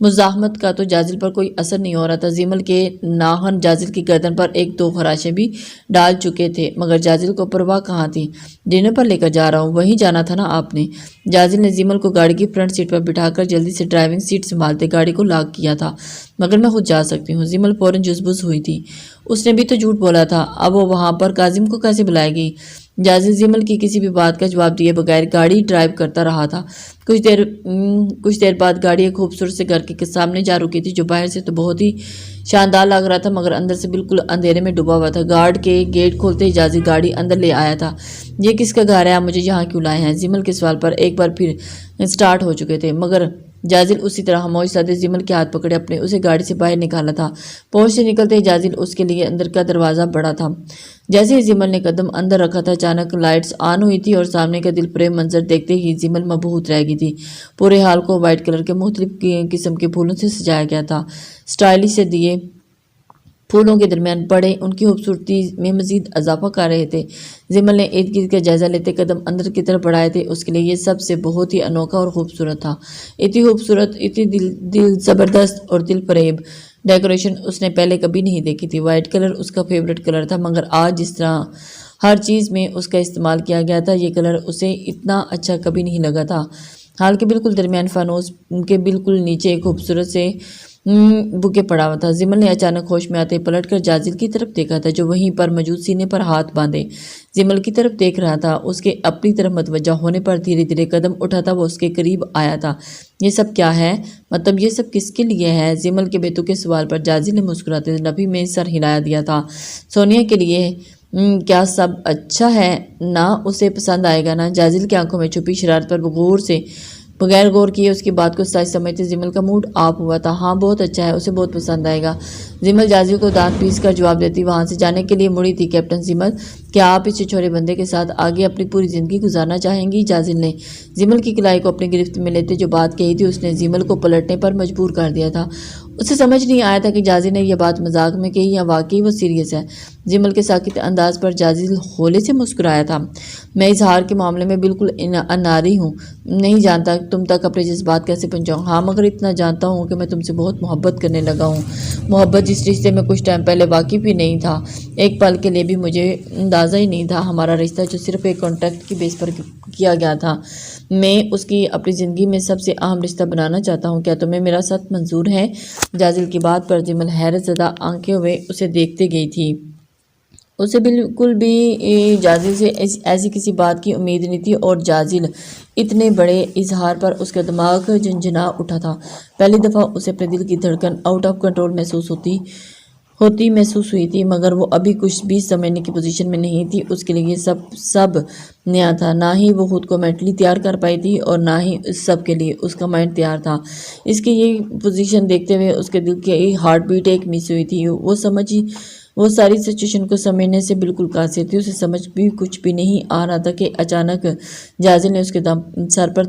مزاحمت کا تو جازل پر کوئی اثر نہیں ہو رہا تھا۔ زیمل کے ناخن جازل کی گردن پر ایک دو خراشیں بھی ڈال چکے تھے، مگر جازل کو پرواہ کہاں تھی۔ ڈنر پر لے کر جا رہا ہوں، وہیں جانا تھا نا آپ نے۔ جازل نے زیمل کو گاڑی کی فرنٹ سیٹ پر بٹھا کر جلدی سے ڈرائیونگ سیٹ سنبھالتے گاڑی کو لاک کیا تھا۔ مگر میں خود جا سکتی ہوں۔ زیمل فوراً جزبز ہوئی تھی۔ اس نے بھی تو جھوٹ بولا تھا، اب وہ وہاں پر کاظم کو کیسے بلائے گی؟ جازل زیمل کی کسی بھی بات کا جواب دیے بغیر گاڑی ڈرائیو کرتا رہا تھا۔ کچھ دیر بعد گاڑی ایک خوبصورت سے گھر کے سامنے جا رکی تھی، جو باہر سے تو بہت ہی شاندار لگ رہا تھا مگر اندر سے بالکل اندھیرے میں ڈوبا ہوا تھا۔ گارڈ کے گیٹ کھولتے ہی جازل گاڑی اندر لے آیا تھا۔ یہ کس کا گھر ہے؟ آپ مجھے یہاں کیوں لائے ہیں؟ زیمل کے سوال پر ایک بار پھر سٹارٹ ہو چکے تھے، مگر جازل اسی طرح خاموش سادے زیمل کے ہاتھ پکڑے اپنے اسے گاڑی سے باہر نکالا تھا۔ پہنچ سے نکلتے ہی جازل اس کے لیے اندر کا دروازہ بڑا تھا۔ جیسے ہی زیمل نے قدم اندر رکھا تھا، اچانک لائٹس آن ہوئی تھی اور سامنے کا دل فریب منظر دیکھتے ہی زیمل مبہوت رہ گئی تھی۔ پورے ہال کو وائٹ کلر کے مختلف قسم کے پھولوں سے سجایا گیا تھا۔ اسٹائلش سے دیے پھولوں کے درمیان پڑے ان کی خوبصورتی میں مزید اضافہ کر رہے تھے۔ زیمل نے ارد گرد کا جائزہ لیتے قدم اندر کی طرف بڑھائے تھے۔ اس کے لیے یہ سب سے بہت ہی انوکھا اور خوبصورت تھا۔ اتنی خوبصورت، اتنی دل زبردست اور دل فریب ڈیکوریشن اس نے پہلے کبھی نہیں دیکھی تھی۔ وائٹ کلر اس کا فیورٹ کلر تھا، مگر آج جس طرح ہر چیز میں اس کا استعمال کیا گیا تھا، یہ کلر اسے اتنا اچھا کبھی نہیں لگا تھا۔ ہال کے بالکل درمیان فانوس کے بالکل نیچے ایک خوبصورت سے بوکے پڑا ہوا تھا۔ زیمل نے اچانک ہوش میں آتے پلٹ کر جازل کی طرف دیکھا تھا، جو وہیں پر موجود سینے پر ہاتھ باندھے زیمل کی طرف دیکھ رہا تھا۔ اس کے اپنی طرف متوجہ ہونے پر دھیرے دھیرے قدم اٹھاتا وہ اس کے قریب آیا تھا۔ یہ سب کیا ہے؟ مطلب یہ سب کس کے لیے ہے؟ زیمل کے بیتوقع سوال پر جازل نے مسکراتے نفی میں سر ہلا دیا تھا۔ سونیا کے لیے۔ کیا سب اچھا ہے نا؟ اسے پسند آئے گا نا؟ جازل کی آنکھوں میں چھپی شرارت پر بغیر غور کیے اس کی بات کو سچ سمجھتے زیمل کا موڈ آف ہوا تھا۔ ہاں بہت اچھا ہے، اسے بہت پسند آئے گا۔ زیمل جازل کو دانت پیس کر جواب دیتی وہاں سے جانے کے لیے مڑی تھی۔ کیپٹن زیمل، کیا آپ اس چھوٹے بندے کے ساتھ آگے اپنی پوری زندگی گزارنا چاہیں گی؟ جازل نے زیمل کی کلائی کو اپنی گرفت میں لیتے جو بات کہی تھی اس نے زیمل کو پلٹنے پر مجبور کر دیا تھا۔ اسے سمجھ نہیں آیا تھا کہ جازل نے یہ بات مذاق میں کہی یا واقعی وہ سیریس ہے۔ زیمل کے ساکت انداز پر جازل ہولے سے مسکرایا تھا۔ میں اظہار کے معاملے میں بالکل اناری ہوں، نہیں جانتا تم تک اپنے جذبات کیسے پہنچاؤں۔ ہاں مگر اتنا جانتا ہوں کہ میں تم سے بہت محبت کرنے لگا ہوں، محبت جس رشتے میں کچھ ٹائم پہلے واقف ہی نہیں تھا، ایک پل کے لیے بھی مجھے اندازہ ہی نہیں تھا۔ ہمارا رشتہ جو صرف ایک کانٹیکٹ کی بیس پر کیا گیا تھا، میں اس کی اپنی زندگی میں سب سے اہم رشتہ بنانا چاہتا ہوں۔ کیا تمہیں میرا ساتھ منظور ہے؟ جازل کی بات پر زیمل حیرت زدہ آنکھیں ہوئے اسے دیکھتے گئی تھی۔ اسے بالکل بھی جازل سے ایسی کسی بات کی امید نہیں تھی اور جازل اتنے بڑے اظہار پر اس کا دماغ جھنجھنا اٹھا تھا۔ پہلی دفعہ اسے اپنے دل کی دھڑکن آؤٹ آف کنٹرول محسوس ہوئی تھی، مگر وہ ابھی کچھ بھی سمجھنے کی پوزیشن میں نہیں تھی۔ اس کے لیے یہ سب نیا تھا، نہ ہی وہ خود کو مینٹلی تیار کر پائی تھی اور نہ ہی اس سب کے لیے اس کا مائنڈ تیار تھا۔ اس کی یہ پوزیشن دیکھتے ہوئے اس کے دل کی ہارٹ بیٹ ایک مس ہوئی تھی۔ وہ ساری سچویشن کو سمجھنے سے بالکل قاصر تھی۔ اسے سمجھ بھی کچھ بھی نہیں آ رہا تھا کہ اچانک جازل نے اس کے سر پر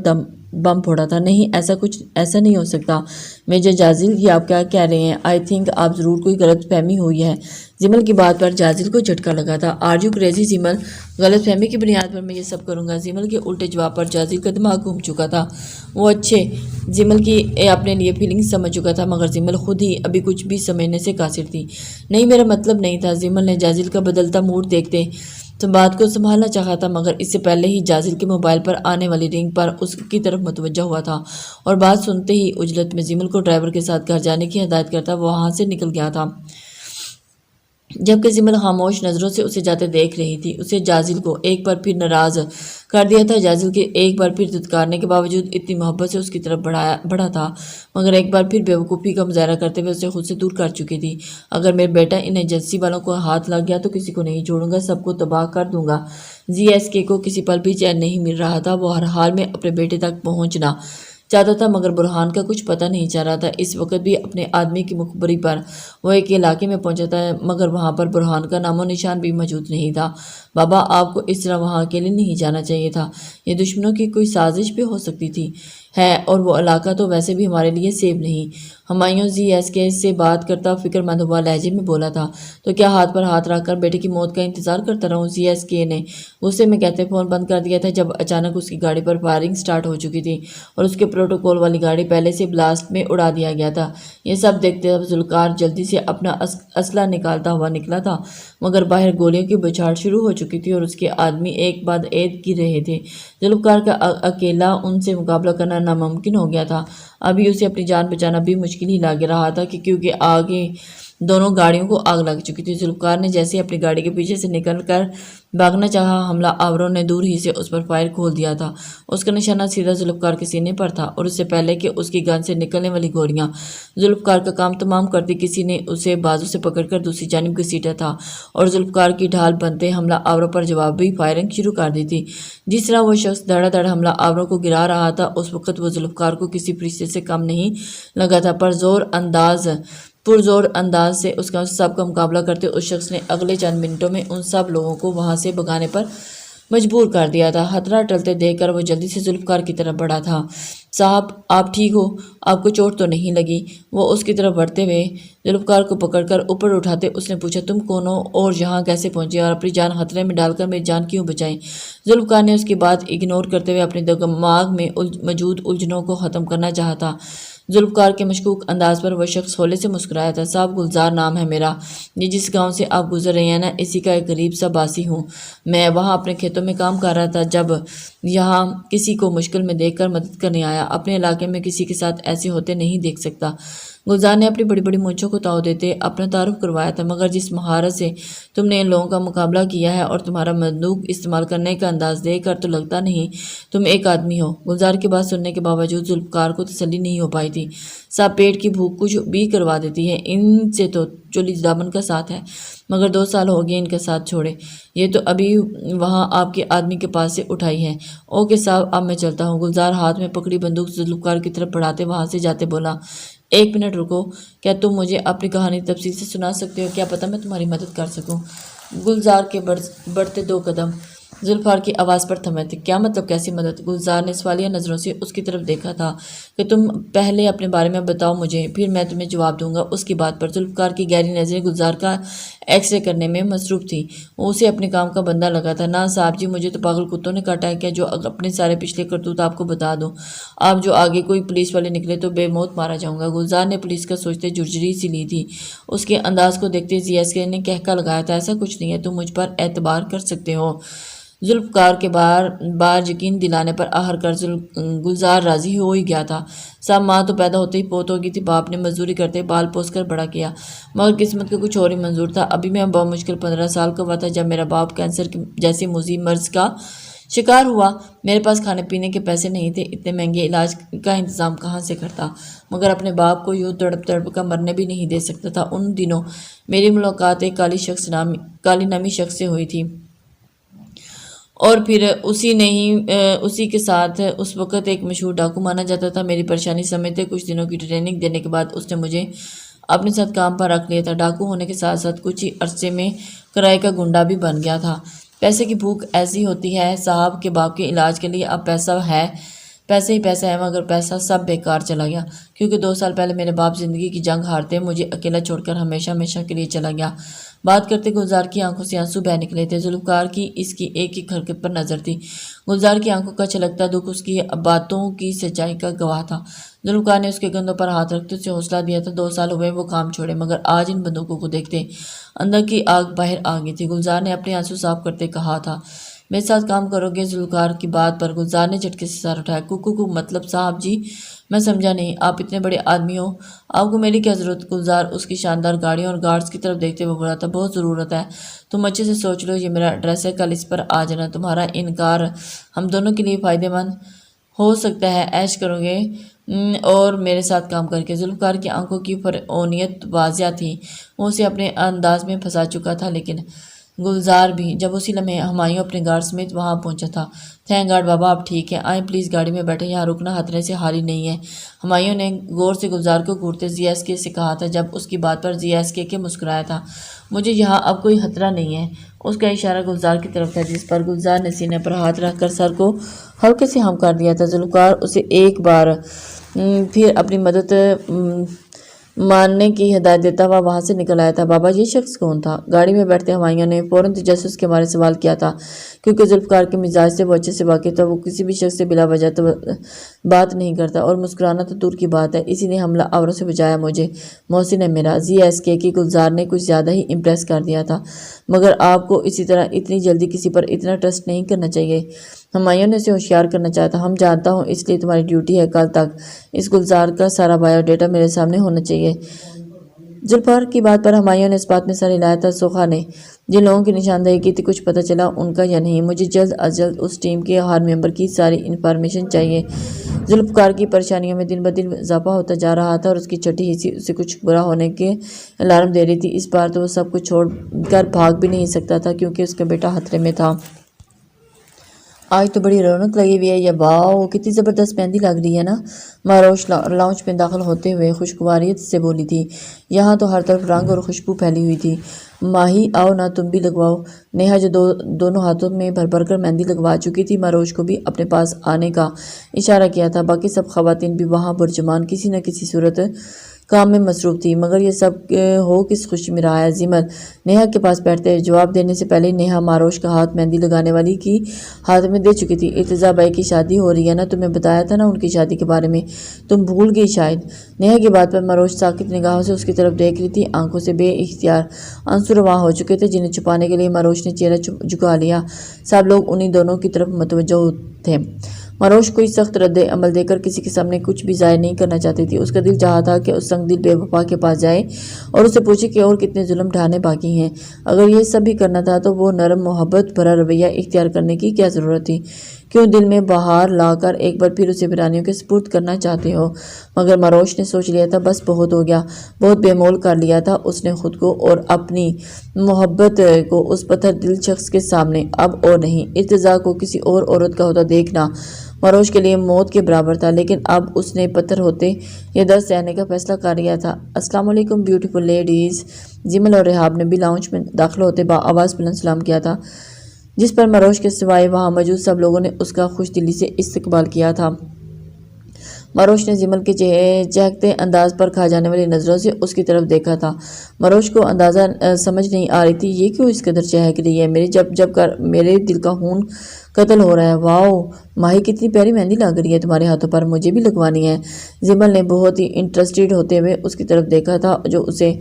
بم پھوڑا تھا۔ نہیں، ایسا نہیں ہو سکتا۔ میجر جازل، یہ آپ کیا کہہ رہے ہیں؟ آئی تھنک آپ ضرور کوئی غلط فہمی ہوئی ہے۔ زیمل کی بات پر جازل کو جھٹکا لگا تھا۔ Are you crazy Zimal? غلط فہمی کی بنیاد پر میں یہ سب کروں گا؟ زیمل کے الٹے جواب پر جازل کا دماغ گھوم چکا تھا۔ وہ زیمل کی اپنے لیے فیلنگز سمجھ چکا تھا، مگر زیمل خود ہی ابھی کچھ بھی سمجھنے سے قاصر تھی۔ نہیں، میرا مطلب نہیں تھا۔ زیمل نے جازل کا بدلتا موڈ دیکھتے تو بات کو سنبھالنا چاہا تھا، مگر اس سے پہلے ہی جازل کے موبائل پر آنے والی رنگ پر اس کی طرف متوجہ ہوا تھا اور بات سنتے ہی عجلت میں زیمل کو ڈرائیور کے ساتھ گھر جانے کی ہدایت کرتا وہ وہاں سے نکل گیا تھا، جبکہ زیمل خاموش نظروں سے اسے جاتے دیکھ رہی تھی۔ اسے جازل کو ایک بار پھر ناراض کر دیا تھا۔ جازل کے ایک بار پھر دھتکارنے کے باوجود اتنی محبت سے اس کی طرف بڑھا تھا، مگر ایک بار پھر بیوقوفی کا مظاہرہ کرتے ہوئے اسے خود سے دور کر چکی تھی۔ اگر میرا بیٹا ان ایجنسی والوں کو ہاتھ لگ گیا تو کسی کو نہیں چھوڑوں گا، سب کو تباہ کر دوں گا۔ GSK کو کسی پل بھی چین نہیں مل رہا تھا۔ وہ ہر حال میں اپنے بیٹے تک پہنچنا چاہتا تھا، مگر برہان کا کچھ پتہ نہیں چل رہا تھا۔ اس وقت بھی اپنے آدمی کی مخبری پر وہ ایک علاقے میں پہنچا تھا، مگر وہاں پر برہان کا نام و نشان بھی موجود نہیں تھا۔ بابا آپ کو اس طرح وہاں اکیلے نہیں جانا چاہیے تھا، یہ دشمنوں کی کوئی سازش بھی ہو سکتی تھی ہے، اور وہ علاقہ تو ویسے بھی ہمارے لیے سیف نہیں۔ ہمایوں ZSK سے بات کرتا فکر مند ہوا لہجے میں بولا تھا، تو کیا ہاتھ پر ہاتھ رکھ کر بیٹے کی موت کا انتظار کرتا رہوں؟ ZSK نے غصے میں کہتے فون بند کر دیا تھا جب اچانک اس کی گاڑی پر فائرنگ سٹارٹ ہو چکی تھی اور اس کے پروٹوکول والی گاڑی پہلے سے بلاسٹ میں اڑا دیا گیا تھا۔ یہ سب دیکھتے ہوئے ذوالفقار جلدی سے اپنا اسلحہ نکالتا ہوا نکلا تھا، مگر باہر گولیوں کی بچھاڑ شروع ہو چکی تھی اور اس کے آدمی ایک بعد ایک گر رہے تھے۔ ذوالفقار کا اکیلا ان سے مقابلہ کرنا ناممکن ہو گیا تھا۔ ابھی اسے اپنی جان بچانا بھی مشکل ہی لگ رہا تھا کیونکہ آگے دونوں گاڑیوں کو آگ لگ چکی تھی۔ ذوالفقار نے جیسے اپنی گاڑی کے پیچھے سے نکل کر بھاگنا چاہا، حملہ آوروں نے دور ہی سے اس پر فائر کھول دیا تھا۔ اس کا نشانہ سیدھا ذوالفقار کے سینے پر تھا اور اس سے پہلے کہ اس کی گن سے نکلنے والی گولیاں ذوالفقار کا کام تمام کرتی، کسی نے اسے بازو سے پکڑ کر دوسری جانب گھسیٹا تھا اور ذوالفقار کی ڈھال بنتے حملہ آوروں پر جوابی فائرنگ شروع کر دی تھی۔ جس طرح وہ شخص دھڑا دھڑ حملہ آوروں کو گرا رہا تھا، اس وقت وہ ذوالفقار کو کسی فرشتے سے کم نہیں لگا تھا۔ پرزور انداز سے اس کا سب کا مقابلہ کرتے اس شخص نے اگلے چند منٹوں میں ان سب لوگوں کو وہاں سے بھگانے پر مجبور کر دیا تھا۔ خطرہ ٹلتے دیکھ کر وہ جلدی سے ذوالفقار کی طرف بڑھا تھا۔ صاحب آپ ٹھیک ہو؟ آپ کو چوٹ تو نہیں لگی؟ وہ اس کی طرف بڑھتے ہوئے ذوالفقار کو پکڑ کر اوپر اٹھاتے اس نے پوچھا، تم کون ہو اور یہاں کیسے پہنچے اور اپنی جان خطرے میں ڈال کر میری جان کیوں بچائی؟ ذوالفقار نے اس کی بات اگنور کرتے ہوئے اپنے دماغ میں موجود الجھنوں کو ختم کرنا چاہا۔ ذوالفقار کے مشکوک انداز پر وہ شخص ہولے سے مسکرایا تھا۔ صاحب گلزار نام ہے میرا، یہ جس گاؤں سے آپ گزر رہے ہیں نا، اسی کا ایک غریب سا باسی ہوں۔ میں وہاں اپنے کھیتوں میں کام کر رہا تھا جب یہاں کسی کو مشکل میں دیکھ کر مدد کرنے آیا۔ اپنے علاقے میں کسی کے ساتھ ایسے ہوتے نہیں دیکھ سکتا۔ گلزار نے اپنی بڑی بڑی مونچھوں کو تاؤ دیتے اپنا تعارف کروایا تھا، مگر جس مہارت سے تم نے ان لوگوں کا مقابلہ کیا ہے اور تمہارا بندوق استعمال کرنے کا انداز دیکھ کر تو لگتا نہیں تم ایک آدمی ہو۔ گلزار کی بات سننے کے باوجود ذوالفقار کو تسلی نہیں ہو پائی تھی۔ صاحب پیٹ کی بھوک کچھ بھی کروا دیتی ہے، ان سے تو چولی دامن کا ساتھ ہے، مگر 2 سال ہو گئے ان کا ساتھ چھوڑے، یہ تو ابھی وہاں آپ کے آدمی کے پاس سے اٹھائی ہے۔ اوکے صاحب اب میں چلتا ہوں۔ گلزار ہاتھ میں پکڑی بندوق ذوالفقار کی طرف بڑھاتے وہاں سے جاتے بولا، 1 منٹ رکو، کیا تم مجھے اپنی کہانی تفصیل سے سنا سکتے ہو؟ کیا پتہ میں تمہاری مدد کر سکوں۔ گلزار کے بڑھتے 2 قدم ذوالفقار کی آواز پر تھمے تھے۔ کیا مطلب کیسی مدد؟ گلزار نے سوالیہ نظروں سے اس کی طرف دیکھا تھا کہ تم پہلے اپنے بارے میں بتاؤ مجھے، پھر میں تمہیں جواب دوں گا۔ اس کی بات پر ذوالفقار کی گہری نظریں گلزار کا ایکس رے کرنے میں مصروف تھی۔ وہ اسے اپنے کام کا بندہ لگا تھا۔ نہ صاحب جی، مجھے تو پاگل کتوں نے کاٹا ہے کیا جو اپنے سارے پچھلے کرتوت آپ کو بتا دوں؟ آپ جو آگے کوئی پولیس والے نکلے تو بے موت مارا جاؤں گا۔ گلزار نے پولیس کا سوچتے جرجری سی لی تھی۔ اس کے انداز کو دیکھتے ZSK نے کہکا لگایا تھا، ایسا کچھ نہیں ہے، تم مجھ پر اعتبار کر سکتے ہو۔ ذوالفقار کے بار یقین دلانے پر آخر کر گلزار راضی ہو ہی گیا تھا۔ صاحب ماں تو پیدا ہوتے ہی پوت ہو گئی تھی، باپ نے مزدوری کرتے بال پوس کر بڑا کیا، مگر قسمت کا کچھ اور ہی منظور تھا۔ ابھی میں بمشکل 15 سال کا ہوا تھا جب میرا باپ کینسر جیسے موذی مرض کا شکار ہوا۔ میرے پاس کھانے پینے کے پیسے نہیں تھے، اتنے مہنگے علاج کا انتظام کہاں سے کرتا، مگر اپنے باپ کو یوں تڑپ تڑپ کا مرنے بھی نہیں دے سکتا تھا۔ ان دنوں میری ملاقات ایک کالی نامی شخص سے ہوئی تھی اور پھر اسی کے ساتھ اس وقت ایک مشہور ڈاکو مانا جاتا تھا۔ میری پریشانی سمجھتے کچھ دنوں کی ٹریننگ دینے کے بعد اس نے مجھے اپنے ساتھ کام پر رکھ لیا تھا۔ ڈاکو ہونے کے ساتھ ساتھ کچھ ہی عرصے میں کرائے کا گنڈا بھی بن گیا تھا۔ پیسے کی بھوک ایسی ہوتی ہے صاحب کے باپ کے علاج کے لیے اب پیسہ ہی پیسہ ہے، مگر پیسہ سب بیکار چلا گیا، کیونکہ 2 سال پہلے میرے باپ زندگی کی جنگ ہارتے مجھے اکیلا چھوڑ کر ہمیشہ کے لیے چلا گیا۔ بات کرتے گلزار کی آنکھوں سے آنسو بہہ نکلے تھے۔ ذوالفقار کی اس کی ایک ایک حرکت پر نظر تھی۔ گلزار کی آنکھوں کا چھلکتا دکھ اس کی باتوں کی سچائی کا گواہ تھا۔ ذوالفقار نے اس کے کندھوں پر ہاتھ رکھتے اسے حوصلہ دیا تھا۔ 2 سال ہوئے وہ کام چھوڑے، مگر آج ان بندوقوں کو دیکھتے اندر کی آگ باہر آ گئی تھی۔ گلزار نے اپنے آنسو صاف کرتے کہا تھا، میرے ساتھ کام کرو گے؟ ذوالفقار کی بات پر گلزار نے جھٹکے سے سر اٹھایا۔ کو مطلب صاحب جی، میں سمجھا نہیں، آپ اتنے بڑے آدمی ہو، آپ کو میری کیا ضرورت؟ گلزار اس کی شاندار گاڑیوں اور گارڈز کی طرف دیکھتے ہوئے بولا تھا، بہت ضرورت ہے، تم اچھے سے سوچ لو، یہ میرا ایڈریس ہے، کل اس پر آ جانا۔ تمہارا انکار ہم دونوں کے لیے فائدہ مند ہو سکتا ہے، عیش کرو گے اور میرے ساتھ کام کر کے۔ ذوالفقار کی آنکھوں کی فرعونیت واضح تھی، وہ اسے اپنے انداز میں پھنسا چکا تھا، لیکن گلزار بھی، جب اسی لمحے ہمایوں اپنے گارڈ سمیت وہاں پہنچا تھا۔ تھینک گاڈ بابا آپ ٹھیک ہیں، آئیں پلیز گاڑی میں بیٹھیں، یہاں رکنا خطرے سے خالی نہیں ہے۔ ہمایوں نے غور سے گلزار کو گھورتے زی ایس کے سے کہا تھا، جب اس کی بات پر زی ایس کے مسکرایا تھا۔ مجھے یہاں اب کوئی خطرہ نہیں ہے۔ اس کا اشارہ گلزار کی طرف تھا، جس پر گلزار نے سینے پر ہاتھ رکھ کر سر کو ہلکے سے ہم کر دیا تھا۔ ذوالفقار اسے ایک بار پھر اپنی مدد ماننے کی ہدایت دیتا ہوا وہاں سے نکل آیا تھا۔ بابا یہ شخص کون تھا؟ گاڑی میں بیٹھتے ہمایوں نے فوراً تجسس کے مارے سوال کیا تھا، کیونکہ ذوالفقار کے مزاج سے وہ اچھے سے واقف تھا۔ وہ کسی بھی شخص سے بلا وجہ بات نہیں کرتا، اور مسکرانا تو دور کی بات ہے، اسی نے حملہ آوروں سے بچایا مجھے۔ محسن ہے میرا۔ زی ایس کے کی گلزار نے کچھ زیادہ ہی امپریس کر دیا تھا، مگر آپ کو اسی طرح اتنی جلدی کسی پر اتنا ٹرسٹ نہیں کرنا چاہیے۔ ہمایوں نے اسے ہوشیار کرنا چاہتا۔ ہم جانتا ہوں، اس لیے تمہاری ڈیوٹی ہے کل تک اس گلزار کا سارا بایو ڈیٹا میرے سامنے ہونا چاہیے۔ ذوالفقار کی بات پر ہمایوں نے اس بات میں سر ہلایا تھا۔ سوخا نے جن لوگوں کی نشاندہی کی تھی، کچھ پتہ چلا ان کا یا نہیں؟ مجھے جلد از جلد اس ٹیم کے ہر ممبر کی ساری انفارمیشن چاہیے۔ ذوالفقار کی پریشانیوں میں دن بدن اضافہ ہوتا جا رہا تھا، اور اس کی چھٹی حصی اسے کچھ برا ہونے کے الارم دے رہی تھی۔ اس بار تو وہ سب کچھ چھوڑ کر بھاگ بھی نہیں سکتا تھا، کیونکہ اس کا بیٹا خطرے میں تھا۔ آج تو بڑی رونق لگی ہوئی ہے، یہ واؤ کتنی زبردست مہندی لگ رہی ہے نا۔ ماروش لاؤنج میں داخل ہوتے ہوئے خوشگواریت سے بولی تھی۔ یہاں تو ہر طرف رنگ اور خوشبو پھیلی ہوئی تھی۔ ماہی آؤ نا تم بھی لگواؤ۔ نیہا جو دونوں ہاتھوں میں بھر بھر کر مہندی لگوا چکی تھی، ماروش کو بھی اپنے پاس آنے کا اشارہ کیا تھا۔ باقی سب خواتین بھی وہاں برجمان کسی نہ کسی صورت کام میں مصروف تھی، مگر یہ سب ہو کس خوشی میں رہا ہے؟ زمل نیہا کے پاس بیٹھتے ہوئے جواب دینے سے پہلے نیہا ماروش کا ہاتھ مہندی لگانے والی کی ہاتھ میں دے چکی تھی۔ ارتضیٰ بھائی کی شادی ہو رہی ہے نا، تمہیں بتایا تھا نا ان کی شادی کے بارے میں، تم بھول گئی شاید۔ نیہا کی بات پر ماروش ساکت نگاہوں سے اس کی طرف دیکھ رہی تھی۔ آنکھوں سے بے اختیار آنسو رواں ہو چکے تھے، جنہیں چھپانے کے لیے ماروش نے چہرہ جھکا لیا۔ سب لوگ انہی دونوں کی طرف متوجہ تھے۔ ماروش کوئی سخت رد عمل دے کر کسی کے سامنے کچھ بھی ظاہر نہیں کرنا چاہتی تھی۔ اس کا دل چاہا تھا کہ اس سنگ دل بے وفا کے پاس جائے اور اسے پوچھے کہ اور کتنے ظلم ڈھانے باقی ہیں۔ اگر یہ سب بھی کرنا تھا تو وہ نرم محبت بھرا رویہ اختیار کرنے کی کیا ضرورت تھی؟ کیوں دل میں بہار لا کر ایک بار پھر اسے ویرانیوں کے سپرد کرنا چاہتے ہو؟ مگر ماروش نے سوچ لیا تھا، بس بہت ہو گیا، بہت بے مول کر لیا تھا اس نے خود کو اور اپنی محبت کو اس پتھر دل شخص کے سامنے۔ اب اور نہیں۔ ارتضیٰ کو کسی اور عورت کا ہوتا دیکھنا ماروش کے لیے موت کے برابر تھا، لیکن اب اس نے پتھر ہوتے یہ درد سہنے کا فیصلہ کر لیا تھا۔ السلام علیکم بیوٹیفل لیڈیز۔ زمل اور رحاب نے بھی لاؤنج میں داخل ہوتے آواز بلند سلام کیا تھا، جس پر ماروش کے سوائے وہاں موجود سب لوگوں نے اس کا خوش دلی سے استقبال کیا تھا۔ ماروش نے زمل کے چہکتے انداز پر کھا جانے والی نظروں سے اس کی طرف دیکھا تھا۔ ماروش کو اندازہ سمجھ نہیں آ رہی تھی، یہ کیوں اس قدر چہک رہی ہے؟ میرے دل کا خون قتل ہو رہا ہے۔ واؤ ماہی کتنی پیاری مہندی لگ رہی ہے تمہارے ہاتھوں پر، مجھے بھی لگوانی ہے۔ زمل نے بہت ہی انٹرسٹڈ ہوتے ہوئے اس کی طرف دیکھا تھا جو اسے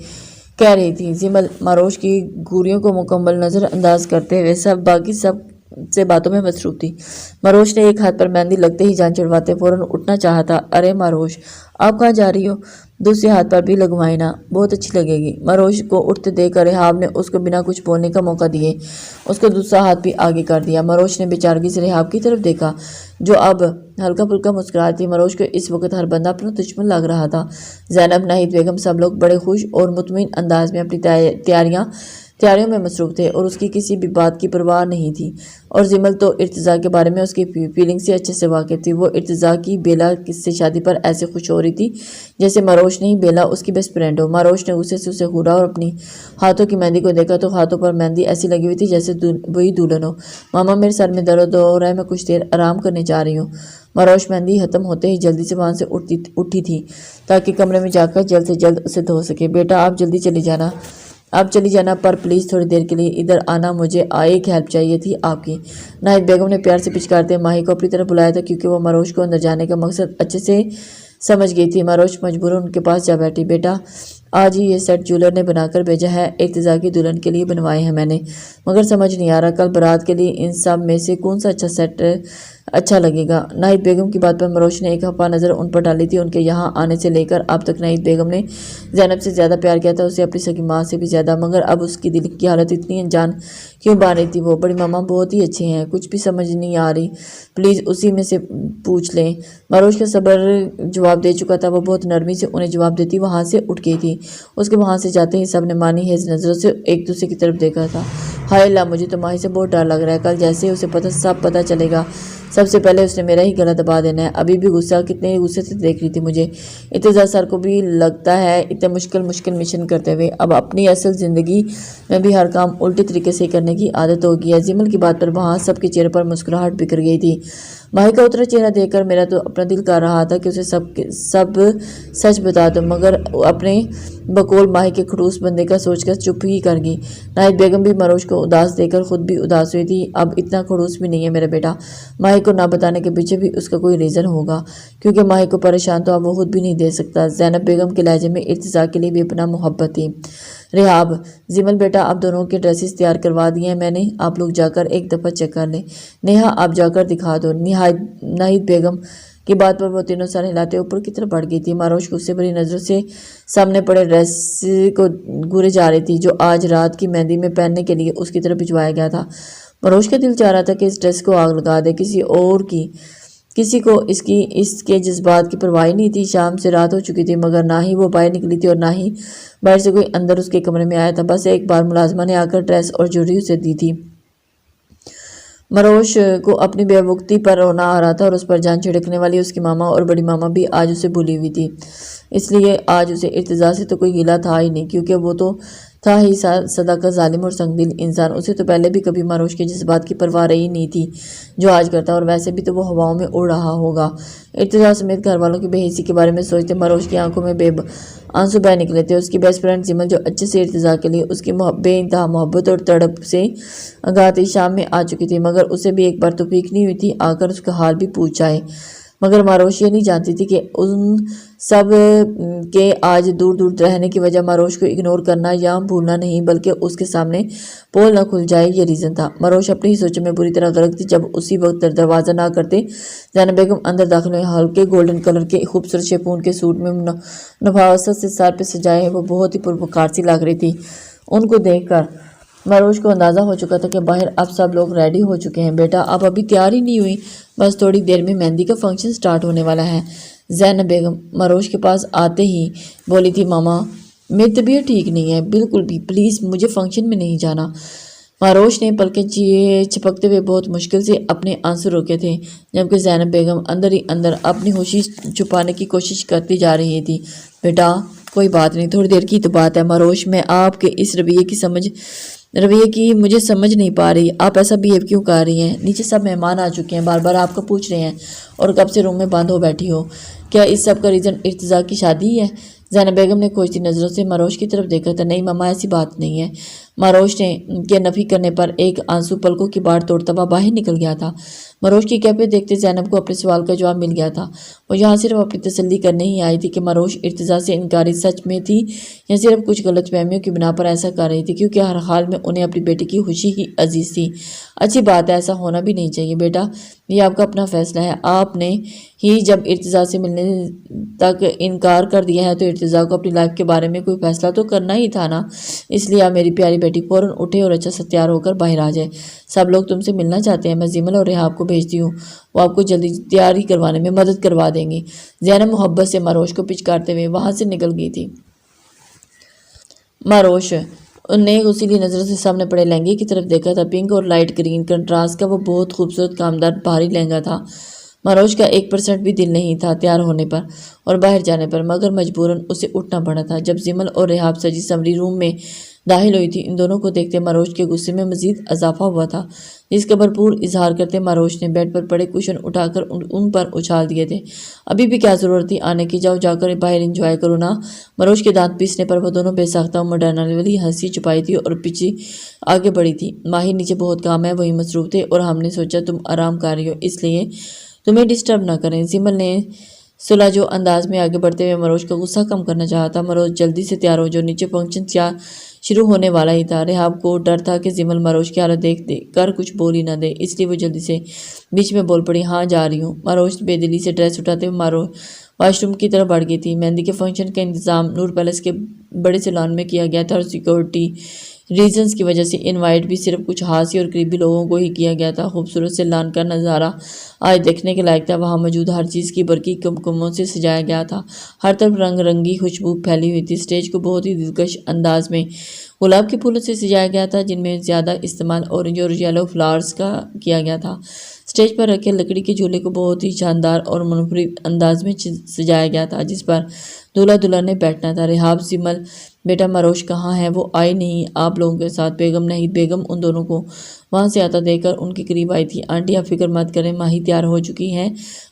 کہہ رہی تھی۔ زمل ماروش کی گھوریوں کو مکمل نظر انداز کرتے ہوئے باقی سب سے باتوں میں مصروف تھی۔ ماروش نے ایک ہاتھ پر مہندی لگتے ہی جان چھڑواتے فوراً اٹھنا چاہا تھا۔ ارے ماروش آپ کہاں جا رہی ہو؟ دوسرے ہاتھ پر بھی لگوائیں نا، بہت اچھی لگے گی۔ ماروش کو اٹھتے دیکھ کر رحاب نے اس کو بنا کچھ بولنے کا موقع دیے اس کو دوسرا ہاتھ بھی آگے کر دیا۔ ماروش نے بیچارگی سے رحاب کی طرف دیکھا جو اب ہلکا پھلکا مسکرا تھی۔ ماروش کو اس وقت ہر بندہ اپنا دشمن لگ رہا تھا۔ زینب، ناہید بیگم، سب لوگ بڑے خوش اور مطمئن انداز میں اپنی تیاریوں میں مصروف تھے اور اس کی کسی بھی بات کی پرواہ نہیں تھی۔ اور زمل تو ارتضیٰ کے بارے میں اس کی فیلنگ سے اچھے سے واقف تھی۔ وہ ارتضیٰ کی بیلا سے شادی پر ایسے خوش ہو رہی تھی جیسے ماروش نہیں بیلا اس کی بیسٹ فرینڈ ہو۔ ماروش نے غصے سے اسے گھورا اور اپنی ہاتھوں کی مہندی کو دیکھا تو ہاتھوں پر مہندی ایسی لگی ہوئی تھی جیسے وہی دلہن ہو۔ ماما میرے سر میں درد ہو رہا ہے، میں کچھ دیر آرام کرنے جا رہی ہوں۔ ماروش مہندی ختم ہوتے ہی جلدی سے وہاں سے اٹھی تھی تاکہ کمرے میں جا کر جلد سے جلد اسے دھو سکے۔ بیٹا آپ جلدی چلی جانا پر پلیز تھوڑی دیر کے لیے ادھر آنا، مجھے ایک ہیلپ چاہیے تھی آپ کی۔ ناہید بیگم نے پیار سے پچکارتے ماہی کو اپنی طرف بلایا تھا، کیونکہ وہ ماروش کو اندر جانے کا مقصد اچھے سے سمجھ گئی تھی۔ ماروش مجبوراً ان کے پاس جا بیٹھی۔ بیٹا آج ہی یہ سیٹ جولر نے بنا کر بھیجا ہے، ارتضیٰ کی دلہن کے لیے بنوائے ہیں میں نے، مگر سمجھ نہیں آ رہا کل بارات کے لیے ان سب میں سے کون سا سیٹ اچھا لگے گا۔ ناہید بیگم کی بات پر ماروش نے ایک خفا نظر ان پر ڈالی تھی۔ ان کے یہاں آنے سے لے کر اب تک ناہید بیگم نے زینب سے زیادہ پیار کیا تھا، اسے اپنی سگی ماں سے بھی زیادہ، مگر اب اس کی دل کی حالت اتنی انجان کیوں بن رہی تھی؟ وہ بڑی ماما بہت ہی اچھے ہیں، کچھ بھی سمجھ نہیں آ رہی، پلیز اسی میں سے پوچھ لیں۔ ماروش کا صبر جواب دے چکا تھا، وہ بہت نرمی سے انہیں جواب دیتی وہاں سے اٹھ گئی تھی۔ اس کے وہاں سے جاتے ہی سب نے مانی ہیز نظروں سے ایک دوسرے کی طرف دیکھا تھا۔ ہائے اللہ، مجھے تو ماہی سے بہت ڈر لگ رہا ہے، کل جیسے ہی اسے سب پتہ چلے گا سب سے پہلے اس نے میرا ہی گلا دبا دینا ہے۔ ابھی بھی کتنے غصے سے دیکھ رہی تھی مجھے۔ ارتضیٰ سر کو بھی لگتا ہے اتنے مشکل مشن کرتے ہوئے اب اپنی اصل زندگی میں بھی ہر کام الٹے طریقے سے کرنے کی عادت ہو گئی ہے۔ زمل کی بات پر وہاں سب کے چہرے پر مسکراہٹ بکھر گئی تھی۔ ماہی کا اترا چہرہ دیکھ کر میرا تو اپنا دل کر رہا تھا کہ اسے سب سچ بتا دو، مگر اپنے بقول ماہی کے خڑوس بندے کا سوچ کر چپ ہی کر گئی۔ ناہید بیگم بھی مروش کو اداس دیکھ کر خود بھی اداس ہوئی تھی۔ اب اتنا خڑوس بھی نہیں ہے میرا بیٹا، ماہی کو نہ بتانے کے پیچھے بھی اس کا کوئی ریزن ہوگا، کیونکہ ماہی کو پریشان تو اب وہ خود بھی نہیں دے سکتا۔ زینب بیگم کے لہجے میں ارتضیٰ کے لیے بھی اپنا محبت تھی۔ ریحاب، زمل بیٹا اب دونوں کے ڈریسز تیار کروا دیے ہیں میں نے، آپ لوگ جا کر ایک دفعہ چیک کر لیں۔ نیہا آپ جا کر دکھا دو۔ ناہید بیگم کی بات پر وہ تینوں سر ہلاتے اوپر کی طرف بڑھ گئی تھی۔ ماروش غصے بھری نظروں سے سامنے پڑے ڈریس کو گھورے جا رہی تھی جو آج رات کی مہندی میں پہننے کے لیے اس کی طرف بھجوایا گیا تھا۔ ماروش کا دل چاہ رہا تھا کہ اس ڈریس کو آگ لگا دے، کسی کو اس کے جذبات کی پرواہ نہیں تھی۔ شام سے رات ہو چکی تھی مگر نہ ہی وہ باہر نکلی تھی اور نہ ہی باہر سے کوئی اندر اس کے کمرے میں آیا تھا۔ بس ایک بار ملازمہ نے آ کر ڈریس اور جوڑی اسے دی تھی۔ مروش کو اپنی بے وقتی پر رونا آ رہا تھا اور اس پر جان چھڑکنے والی اس کی ماما اور بڑی ماما بھی آج اسے بھولی ہوئی تھی، اس لیے آج اسے ارتضیٰ سے تو کوئی گلہ تھا ہی نہیں، کیونکہ وہ تو تھا ہی سدا کا ظالم اور سنگ دل انسان۔ اسے تو پہلے بھی کبھی مروش کے جذبات کی پرواہ رہی نہیں تھی جو آج کرتا، اور ویسے بھی تو وہ ہواؤں میں اڑ رہا ہوگا۔ ارتضیٰ سمیت گھر والوں کی بے حسی کے بارے میں سوچتے مروش کی آنکھوں میں آنسو بہہ نکلے تھے۔ اس کی بیسٹ فرینڈ زمل جو اچھے سے ارتضیٰ کے لیے اس کی بے انتہا محبت اور تڑپ سے آگاہ تھی، شام میں آ چکی تھی مگر اسے بھی ایک بار توفیق نہیں ہوئی تھی آ کر اس کا حال بھی پوچھ جائے۔ مگر ماروش یہ نہیں جانتی تھی کہ ان سب کے آج دور دور رہنے کی وجہ ماروش کو اگنور کرنا یا بھولنا نہیں بلکہ اس کے سامنے پول نہ کھل جائے یہ ریزن تھا۔ ماروش اپنی ہی سوچوں میں بری طرح غرق تھی جب اسی وقت دروازہ نہ کرتے زینب بیگم اندر داخل ہوئے۔ ہلکے گولڈن کلر کے خوبصورت شیپون کے سوٹ میں نفاست سے سر پہ سجائے وہ بہت ہی پروکار سی لگ رہی تھی۔ ان کو دیکھ کر ماروش کو اندازہ ہو چکا تھا کہ باہر اب سب لوگ ریڈی ہو چکے ہیں۔ بیٹا آپ ابھی تیار ہی نہیں ہوئی؟ بس تھوڑی دیر میں مہندی کا فنکشن سٹارٹ ہونے والا ہے۔ زینب بیگم ماروش کے پاس آتے ہی بولی تھی، ماما میری طبیعت ٹھیک نہیں ہے بالکل بھی، پلیز مجھے فنکشن میں نہیں جانا۔ ماروش نے پلکیں چھپکتے ہوئے بہت مشکل سے اپنے آنسو روکے تھے، جبکہ زینب بیگم اندر ہی اندر اپنی ہوشی چھپانے کی کوشش کرتی جا رہی تھی۔ بیٹا کوئی بات نہیں، تھوڑی دیر کی تو بات ہے۔ ماروش میں آپ کے اس رویے کی مجھے سمجھ نہیں پا رہی، آپ ایسا بیہیو کیوں کر رہی ہیں؟ نیچے سب مہمان آ چکے ہیں، بار بار آپ کو پوچھ رہے ہیں اور کب سے روم میں بند ہو بیٹھی ہو؟ کیا اس سب کا ریزن ارتضیٰ کی شادی ہے؟ زینب بیگم نے کھوجتی نظروں سے ماروش کی طرف دیکھا تھا۔ نہیں ماما ایسی بات نہیں ہے۔ ماروش کے نفی کرنے پر ایک آنسو پلکوں کی باڑ توڑتا ہوا باہر نکل گیا تھا۔ ماروش کی کیفیت دیکھتے زینب کو اپنے سوال کا جواب مل گیا تھا۔ وہ یہاں صرف اپنی تسلی کرنے ہی آئی تھی کہ ماروش ارتضیٰ سے انکاری سچ میں تھی یا صرف کچھ غلط فہمیوں کی بنا پر ایسا کر رہی تھی، کیونکہ ہر حال میں انہیں اپنی بیٹی کی خوشی ہی عزیز تھی۔ اچھی بات ہے، ایسا ہونا بھی نہیں چاہیے بیٹا، یہ آپ کا اپنا فیصلہ ہے۔ آپ نے ہی جب ارتضیٰ سے ملنے تک انکار کر دیا ہے تو ارتضیٰ کو اپنی لائف کے بارے میں کوئی فیصلہ تو کرنا ہی تھا نا۔ اس لیے آپ میری پیاری بیٹی فوراً اٹھے اور اچھا سا تیار ہو کر باہر آ جائے۔ سب لوگ تم سے ملنا چاہتے ہیں، میں زمل اور ریحاب کو بھیجتی ہوں، وہ آپ کو جلدی تیاری کروانے میں مدد کروا دیں گی۔ زینب محبت سے ماروش کو پچکارتے ہوئے وہاں سے نکل گئی تھی۔ ماروش نے غصیلی نظروں سے سامنے پڑے لہنگے کی طرف دیکھا تھا۔ پنک اور لائٹ گرین کنٹراسٹ کا وہ بہت خوبصورت کامدار بھاری لہنگا تھا۔ ماروش کا 1% بھی دل نہیں تھا تیار ہونے پر اور باہر جانے پر، مگر مجبوراً اسے اٹھنا پڑا تھا۔ جب زمل اور ریحاب سجی سنوری روم میں داخل ہوئی تھی، ان دونوں کو دیکھتے ماروش کے غصے میں مزید اضافہ ہوا تھا، جس کا بھرپور اظہار کرتے ماروش نے بیڈ پر پڑے کشن اٹھا کر ان پر اچھال دیے تھے۔ ابھی بھی کیا ضرورت تھی آنے کی، جاؤ جا کر باہر انجوائے کرو نا۔ ماروش کے دانت پیسنے پر وہ دونوں بے ساختہ عمر ڈالنے والی ہنسی چھپائی تھی اور پیچھے آگے بڑھی تھی۔ ماہر نیچے بہت کام ہے، وہی مصروف تھے اور ہم نے سوچا تم آرام کر رہی ہو اس لیے تمہیں ڈسٹرب نہ کریں۔ زمل نے سلاجو انداز میں آگے بڑھتے ہوئے ماروش کا غصہ کم کرنا چاہا تھا۔ ماروش جلدی سے تیار ہو جو نیچے فنکشن شروع ہونے والا ہی تھا۔ ریحاب کو ڈر تھا کہ زمل ماروش کی حالت دیکھ کر کچھ بول ہی نہ دے، اس لیے وہ جلدی سے بیچ میں بول پڑی، ہاں جا رہی ہوں۔ ماروش بے دلی سے ڈریس اٹھاتے ہوئے واش روم کی طرف بڑھ گئی تھی۔ مہندی کے فنکشن کا انتظام نور پیلس کے بڑے سیلون میں کیا گیا تھا اور سیکورٹی ریزنز کی وجہ سے انوائٹ بھی صرف کچھ خاص اور قریبی لوگوں کو ہی کیا گیا تھا۔ خوبصورت سیلون کا نظارہ آج دیکھنے کے لائق تھا۔ وہاں موجود ہر چیز کی برقی کمکموں سے سجایا گیا تھا، ہر طرف رنگ رنگی خوشبو پھیلی ہوئی تھی۔ اسٹیج کو بہت ہی دلکش انداز میں گلاب کے پھولوں سے سجایا گیا تھا، جن میں زیادہ استعمال اورنج اور یلو فلاورز کا کیا گیا تھا۔ اسٹیج پر رکھے لکڑی کے جھولے کو بہت ہی شاندار اور منفرد انداز میں سجایا گیا تھا، جس پر دولہا دلہن نے بیٹھنا تھا۔ رحاب زمل بیٹا ماروش کہاں ہے؟ وہ آئی نہیں آپ لوگوں کے ساتھ؟ بیگم ناہید بیگم ان دونوں کو وہاں سے آتا دیکھ کر ان کے قریب آئی تھی۔ آنٹی آپ فکر مت کریں، ماہی تیار ہو چکی ہے،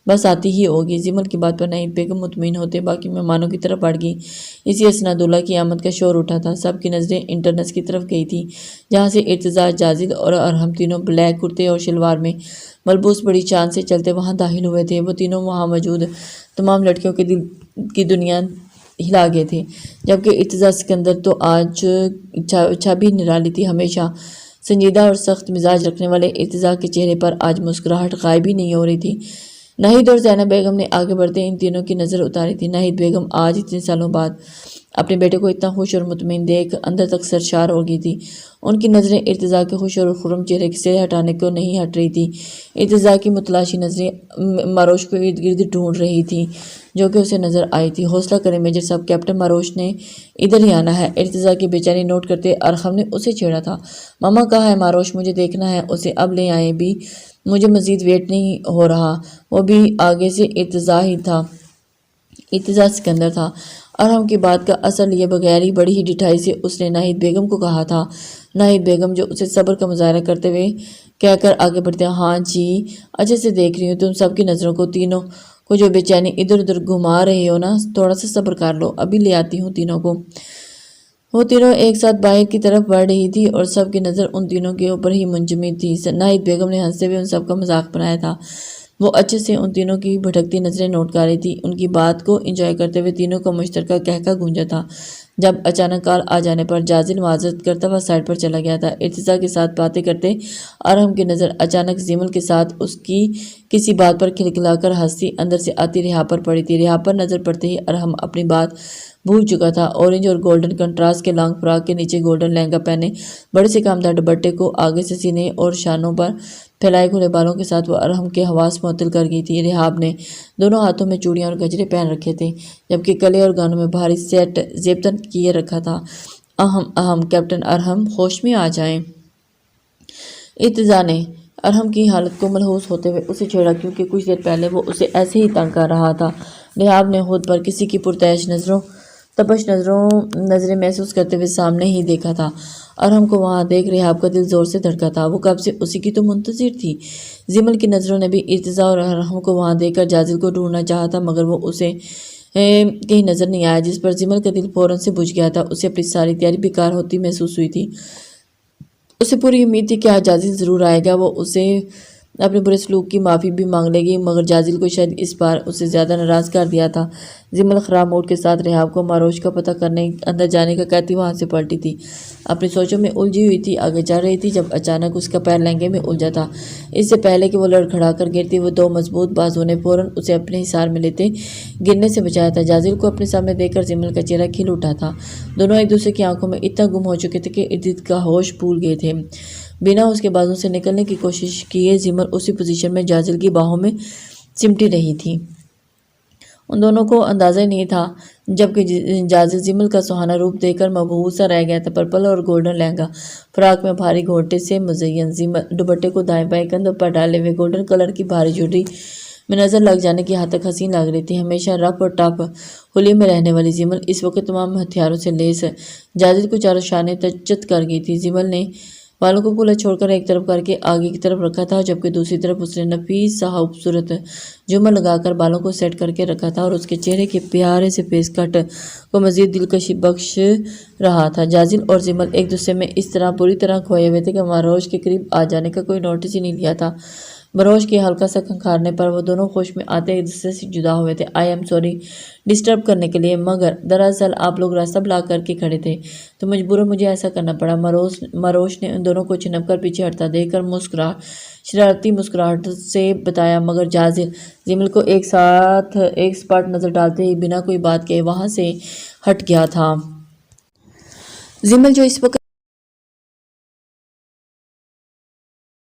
بس آتی ہی ہوگی۔ زمل کی بات پر ناہید بیگم مطمئن ہوتے باقی مہمانوں کی طرف بڑھ گئی۔ اسی اثنا دولہا کی آمد کا شور اٹھا تھا۔ سب کی نظریں انٹرنس کی طرف گئی تھی، جہاں سے ارتضیٰ، جازل اور ارحم تینوں بلیک کرتے اور شلوار میں ملبوس بڑی چاند سے چلتے وہاں داخل ہوئے تھے۔ وہ تینوں وہاں موجود تمام لڑکیوں کے دل کی دنیا ہلا گئے تھے، جبکہ ارتضیٰ سکندر تو آج چھبی نرالی تھی۔ ہمیشہ سنجیدہ اور سخت مزاج رکھنے والے ارتضیٰ کے چہرے پر آج مسکراہٹ غائب ہی نہیں ہو رہی تھی۔ ناہید اور زینب بیگم نے آگے بڑھتے ان تینوں کی نظر اتاری تھی۔ ناہید بیگم آج اتنے سالوں بعد اپنے بیٹے کو اتنا خوش اور مطمئن دیکھ اندر تک سرشار ہو گئی تھی۔ ان کی نظریں ارتضیٰ کے خوش اور خرم چہرے سے ہٹانے کو نہیں ہٹ رہی تھی۔ ارتضیٰ کی متلاشی نظریں ماروش کو ارد گرد ڈھونڈ رہی تھی، جو کہ اسے نظر آئی تھی۔ حوصلہ کریں میجر صاحب، کیپٹن ماروش نے ادھر ہی آنا ہے۔ ارتضیٰ کی بے چینی نوٹ کرتے ارحم نے اسے چھیڑا تھا۔ ماما کہاں ہے ماروش؟ مجھے دیکھنا ہے اسے، اب لے آئیں بھی، مجھے مزید ویٹ نہیں ہو رہا۔ وہ بھی آگے سے ارتضیٰ ہی تھا، ارتضیٰ سکندر تھا۔ ارحم کی بات کا اثر لیے بغیر ہی بڑی ہی ڈٹھائی سے اس نے ناہید بیگم کو کہا تھا۔ ناہید بیگم جو اسے صبر کا مظاہرہ کرتے ہوئے کہہ کر آگے بڑھتے، ہاں جی اچھے سے دیکھ رہی ہوں تم سب کی نظروں کو، تینوں کو جو بے چینی ادھر ادھر گھما رہے ہو نا، تھوڑا سا صبر کر لو، ابھی لے آتی ہوں تینوں کو۔ وہ تینوں ایک ساتھ باہر کی طرف بڑھ رہی تھی اور سب کی نظر ان تینوں کے اوپر ہی منجمد تھی۔ ناہید بیگم نے ہنستے ہوئے ان سب کا مذاق بنایا تھا۔ وہ اچھے سے ان تینوں کی بھٹکتی نظریں نوٹ کر رہی تھی۔ ان کی بات کو انجوائے کرتے ہوئے تینوں کا مشترکہ کہکہ گونجا تھا۔ جب اچانک کال آ جانے پر جازل معذرت کرتا ہوا سائڈ پر چلا گیا تھا۔ ارتضیٰ کے ساتھ باتیں کرتے ارحم کی نظر اچانک زمل کے ساتھ اس کی کسی بات پر کھلکھلا کر ہنستی اندر سے آتی رحاب پر پڑی تھی۔ رحاب پر نظر پڑتے ہی ارحم اپنی بات بھول چکا تھا۔ اورنج اور گولڈن کنٹراسٹ کے لانگ فراک کے نیچے گولڈن لہنگا پہنے بڑے سے کامدار دوپٹے کو آگے سے سینے اور شانوں پر پھیلائے کھلے بالوں کے ساتھ وہ ارحم کے حواس معطل کر گئی تھی۔ رحاب نے دونوں ہاتھوں میں چوڑیاں اور گجرے پہن رکھے تھے، جبکہ گلے اور گانوں میں بھاری سیٹ زیبتن کیے رکھا تھا۔ کیپٹن ارحم ہوش میں آ جائیں۔ ارتضیٰ نے ارحم کی حالت کو ملحوظ ہوتے ہوئے اسے چھیڑا، کیونکہ کچھ دیر پہلے وہ اسے ایسے ہی تنگ کر رہا تھا۔ رحاب نے خود پر کسی کی پرتعش نظریں محسوس کرتے ہوئے سامنے ہی دیکھا تھا۔ ارحم کو وہاں دیکھ رحاب کا دل زور سے دھڑکا تھا۔ وہ کب سے اسی کی تو منتظر تھی۔ زمل کی نظروں نے بھی ارتضیٰ اور ارحم کو وہاں دیکھ کر جازل کو ڈھونڈنا چاہا تھا، مگر وہ اسے کہیں نظر نہیں آیا، جس پر زمل کا دل فوراً سے بجھ گیا تھا۔ اسے اپنی ساری تیاری بیکار ہوتی محسوس ہوئی تھی۔ اسے پوری امید تھی کہ آج جازل ضرور آئے گا، وہ اسے اپنے برے سلوک کی معافی بھی مانگ لے گی، مگر جازل کو شاید اس بار اسے زیادہ ناراض کر دیا تھا۔ زمل خراب موڈ کے ساتھ رحاب کو ماروش کا پتہ کرنے اندر جانے کا کہتی وہاں سے پلٹی تھی۔ اپنی سوچوں میں الجھی ہوئی تھی، آگے چڑھ رہی تھی جب اچانک اس کا پیر لہنگے میں الجھا تھا۔ اس سے پہلے کہ وہ لڑکھڑا کر گرتی، وہ دو مضبوط بازوؤں نے فوراً اسے اپنے حصار میں لیتے گرنے سے بچایا تھا۔ جازل کو اپنے سامنے دیکھ کر زمل کا چہرہ کھل اٹھا تھا۔ دونوں ایک دوسرے کی آنکھوں میں اتنا گم ہو چکے تھے کہ ارد گرد کا ہوش بھول گئے تھے۔ بنا اس کے بازوں سے نکلنے کی کوشش کیے زمل اسی پوزیشن میں جازل کی باہوں میں سمٹی رہی تھی۔ ان دونوں کو اندازہ ہی نہیں تھا جبکہ جازل زمل کا سہانا روپ دیکھ کر مبہوت سا رہ گیا تھا۔ پرپل اور گولڈن لہنگا فراق میں بھاری گھونٹے سے مزین، زمل دوپٹے کو دائیں بائیں کندھوں پر ڈالے ہوئے گولڈن کلر کی بھاری جوڑی میں نظر لگ جانے کی حد تک حسین لگ رہی تھی۔ ہمیشہ رف اور ٹف حلیے میں رہنے والی زمل اس وقت تمام ہتھیاروں سے لیس جازل کو چاروں شانے چت کر گئی تھی۔ زمل نے بالوں کو کھلا چھوڑ کر ایک طرف کر کے آگے کی طرف رکھا تھا، جبکہ دوسری طرف اس نے نفیس سا خوبصورت جھومر لگا کر بالوں کو سیٹ کر کے رکھا تھا اور اس کے چہرے کے پیارے سے فیس کٹ کو مزید دلکشی بخش رہا تھا۔ جازل اور زمل ایک دوسرے میں اس طرح پوری طرح کھوئے ہوئے تھے کہ ماروش کے قریب آ جانے کا کوئی نوٹس ہی نہیں لیا تھا۔ بروش کے ہلکا سا کھنکھارنے پر وہ دونوں ہوش میں آتے ایک دوسرے سے جدا ہوئے تھے۔ آئی ایم سوری ڈسٹرب کرنے کے لیے، مگر دراصل آپ لوگ راستہ بلاک کر کے کھڑے تھے تو مجبوراً مجھے ایسا کرنا پڑا۔ مروش نے ان دونوں کو چھنپ کر پیچھے ہٹتا دیکھ کر شرارتی مسکراہٹ سے بتایا، مگر زیمل کو ایک سپاٹ نظر ڈالتے ہی بنا کوئی بات کہے وہاں سے ہٹ گیا تھا۔ زیمل جو اس وقت